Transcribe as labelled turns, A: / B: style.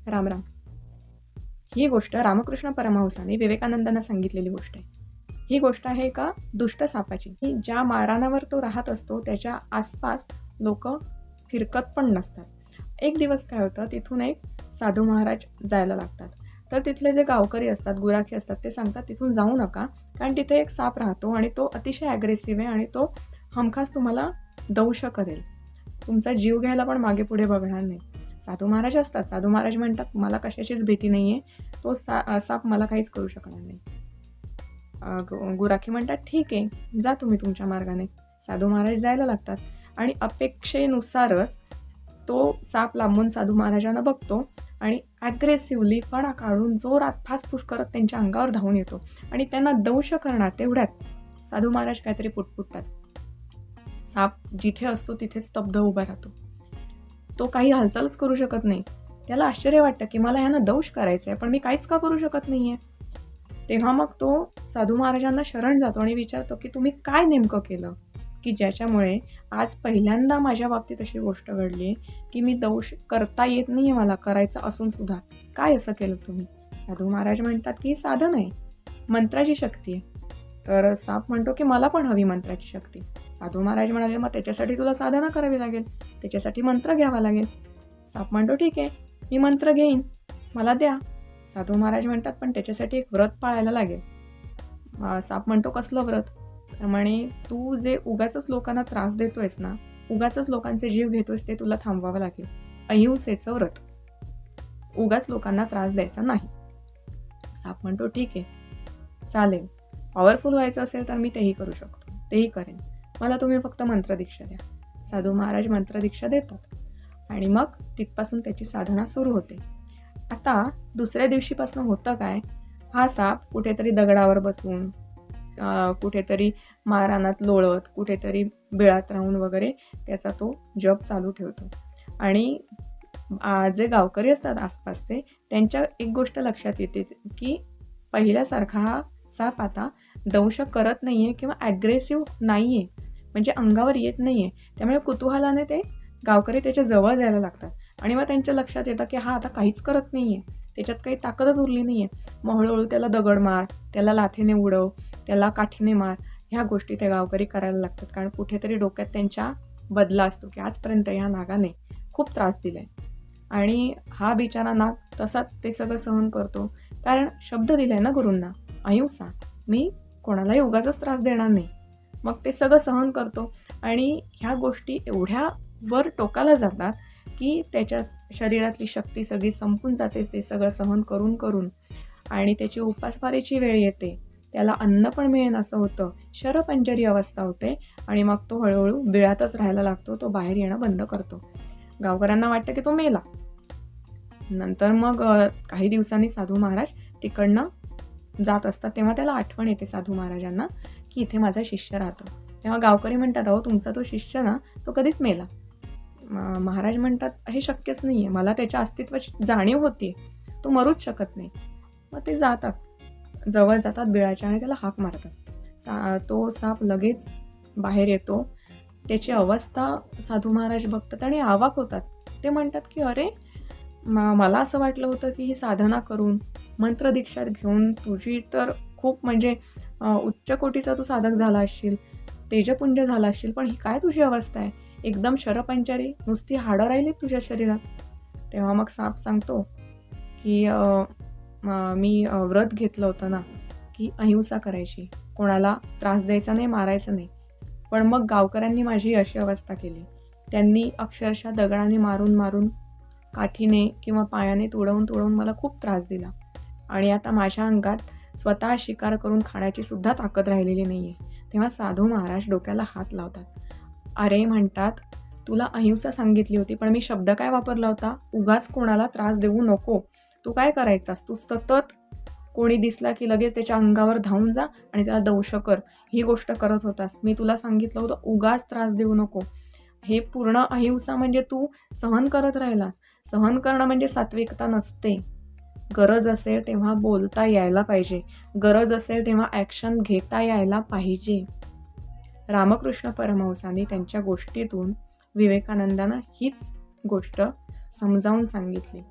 A: राम राम. ही गोष्ट रामकृष्ण परमहंसांनी विवेकानंदांना सांगितलेली गोष्ट आहे. ही गोष्ट आहे एका दुष्ट सापाची, की ज्या मारानावर तो राहत असतो त्याच्या आसपास लोक फिरकत पण नसतात. एक दिवस काय होतं, तिथून एक साधू महाराज जायला लागतात. तर तिथले जे गावकरी असतात, गुराखी असतात, ते सांगतात तिथून जाऊ नका, कारण तिथे एक साप राहतो आणि तो अतिशय ॲग्रेसिव्ह आहे आणि तो हमखास तुम्हाला दंश करेल. तुमचा जीव घ्यायला पण मागे पुढे बघणार नाही. साधू महाराज असतात. साधू महाराज म्हणतात मला कशाचीच भीती नाही आहे, तो साप मला काहीच करू शकणार नाही. गुराखी म्हणतात ठीक आहे, जा तुम्ही तुमच्या मार्गाने. साधू महाराज जायला लागतात आणि अपेक्षेनुसारच तो साप लांबून साधू महाराजांना बघतो आणि ॲग्रेसिव्हली फणा काढून जोरात फासफूस करत त्यांच्या अंगावर धावून येतो आणि त्यांना दंश करणार तेवढ्यात साधू महाराज काहीतरी पुटपुटतात. साप जिथे असतो तिथे स्तब्ध उभा राहतो. तो काही हालचालच करू शकत नाही. त्याला आश्चर्य वाटतं की मला ह्यानं दंश करायचं आहे, पण मी काहीच का करू शकत नाही आहे. तेव्हा मग तो साधू महाराजांना शरण जातो आणि विचारतो की तुम्ही काय नेमकं केलं की ज्याच्यामुळे आज पहिल्यांदा माझ्या बाबतीत अशी गोष्ट घडली की मी दंश करता येत नाही आहे, मला करायचं असून सुद्धा. काय असं केलं तुम्ही? साधू महाराज म्हणतात की साधन आहे, मंत्राची शक्ती आहे. तर साप म्हणतो की मला पण हवी मंत्राची शक्ती. साधू महाराज म्हणाले मग त्याच्यासाठी तुला साधना करावी लागेल, त्याच्यासाठी मंत्र घ्यावा लागेल. साप म्हणतो ठीक आहे, मी मंत्र घेईन, मला द्या. साधू महाराज म्हणतात पण त्याच्यासाठी एक व्रत पाळायला लागेल. साप म्हणतो कसलं व्रत? तर म्हणे तू जे उगाचच लोकांना त्रास देतोयस ना, उगाचच लोकांचे जीव घेतोयस, ते तुला थांबवावं लागेल. अहिंसेचं व्रत. उगाच लोकांना त्रास द्यायचा नाही. साप म्हणतो ठीक आहे, चालेल, पॉवरफुल व्हायचं असेल तर मी तेही करू शकतो, तेही करेन, मला तुम्ही फक्त मंत्रदीक्षा द्या. साधू महाराज मंत्रदीक्षा देतात आणि मग तिथपासून त्याची साधना सुरू होते. आता दुसऱ्या दिवशीपासून होतं काय, हा साप कुठेतरी दगडावर बसून, कुठेतरी मारानात लोळत, कुठेतरी बिळात राहून वगैरे त्याचा तो जप चालू ठेवतो. आणि जे गावकरी असतात आसपासचे, त्यांच्या एक गोष्ट लक्षात येते की पहिल्यासारखा हा साप आता दंश करत नाही आहे किंवा ॲग्रेसिव्ह नाही आहे, म्हणजे अंगावर येत नाही आहे. त्यामुळे कुतूहलाने ते गावकरी त्याच्या जवळ जायला लागतात आणि मग त्यांच्या लक्षात येतं की हा आता काहीच करत नाही आहे, त्याच्यात काही ताकदच उरली नाही आहे. मग हळूहळू त्याला दगड मार, त्याला लाथेने उडव, त्याला काठीने मार, ह्या गोष्टी ते गावकरी करायला लागतात. कारण कुठेतरी डोक्यात त्यांच्या बदला असतो की आजपर्यंत ह्या नागाने खूप त्रास दिला आहे आणि हा बिचारा नाग तसाच ते सगळं सहन करतो. कारण शब्द दिलाय ना गुरूंना, अहिंसा, मी कोणालाही उगाचच त्रास देणार नाही. मग ते सगळं सहन करतो आणि ह्या गोष्टी एवढ्या वर टोकाला जातात की त्याच्या शरीरातली शक्ती सगळी संपून जाते ते सगळं सहन करून करून. आणि त्याची उपासमारीची वेळ येते, त्याला अन्न पण मिळेन असं होतं, शरपंजरी अवस्था होते आणि मग तो हळूहळू बिळातच राहायला लागतो. तो बाहेर येणं बंद करतो. गावकऱ्यांना वाटतं की तो मेला. नंतर मग काही दिवसांनी साधू महाराज तिकडनं जात असतात, तेव्हा त्याला आठवण येते साधू महाराजांना की इथे माझा शिष्य राहतो. तेव्हा गावकरी म्हणतात अहो तुमचा तो शिष्य ना, तो कधीच मेला. महाराज म्हणतात हे शक्यच नाही आहे, मला त्याच्या अस्तित्वाची जाणीव होती, तो मरूच शकत नाही. मग ते जातात, जवळ जातात बिळाच्या आणि त्याला हाक मारतात. तो साप लगेच बाहेर येतो. त्याची अवस्था साधू महाराज बघतात आणि अवाक होतात. ते म्हणतात की अरे, मला असं वाटलं होतं की ही साधना करून मंत्रदीक्षा घेऊन तुझी तर खूप म्हणजे उच्च कोटीचा तू साधक झाला असशील, तेजपुंज झाला असशील, पण ही काय तुझी अवस्था आहे, एकदम शरपंचारी, नुसती हाडं राहिली तुझ्या शरीरात. तेव्हा मग साप सांगतो की मी व्रत घेतलं होतं ना की अहिंसा करायची, कोणाला त्रास द्यायचा नाही, मारायचं नाही, पण मग गावकऱ्यांनी माझी अशी अवस्था केली. त्यांनी अक्षरशः दगडाने मारून मारून, काठीने किंवा पायाने तुडवून तुडवून मला खूप त्रास दिला आणि आता माझ्या अंगात स्वतः शिकार करून खाण्याची सुद्धा ताकद राहिलेली नाही आहे. तेव्हा साधू महाराज डोक्याला हात लावतात. अरे म्हणतात, तुला अहिंसा सांगितली होती, पण मी शब्द काय वापरला होता, उगाच कोणाला त्रास देऊ नको. तू काय करायचास, तू सतत कोणी दिसला की लगेच त्याच्या अंगावर धावून जा आणि त्याला दंश कर, ही गोष्ट करत होतास. मी तुला सांगितलं होतं उगाच त्रास देऊ नको. हे पूर्ण अहिंसा म्हणजे तू सहन करत राहिलास. सहन करणं म्हणजे सात्विकता नसते. गरज असेल तेव्हा बोलता यायला पाहिजे, गरज असेल तेव्हा ॲक्शन घेता यायला पाहिजे. रामकृष्ण परमहंसांनी त्यांच्या गोष्टीतून विवेकानंदांना हीच गोष्ट समजावून सांगितली.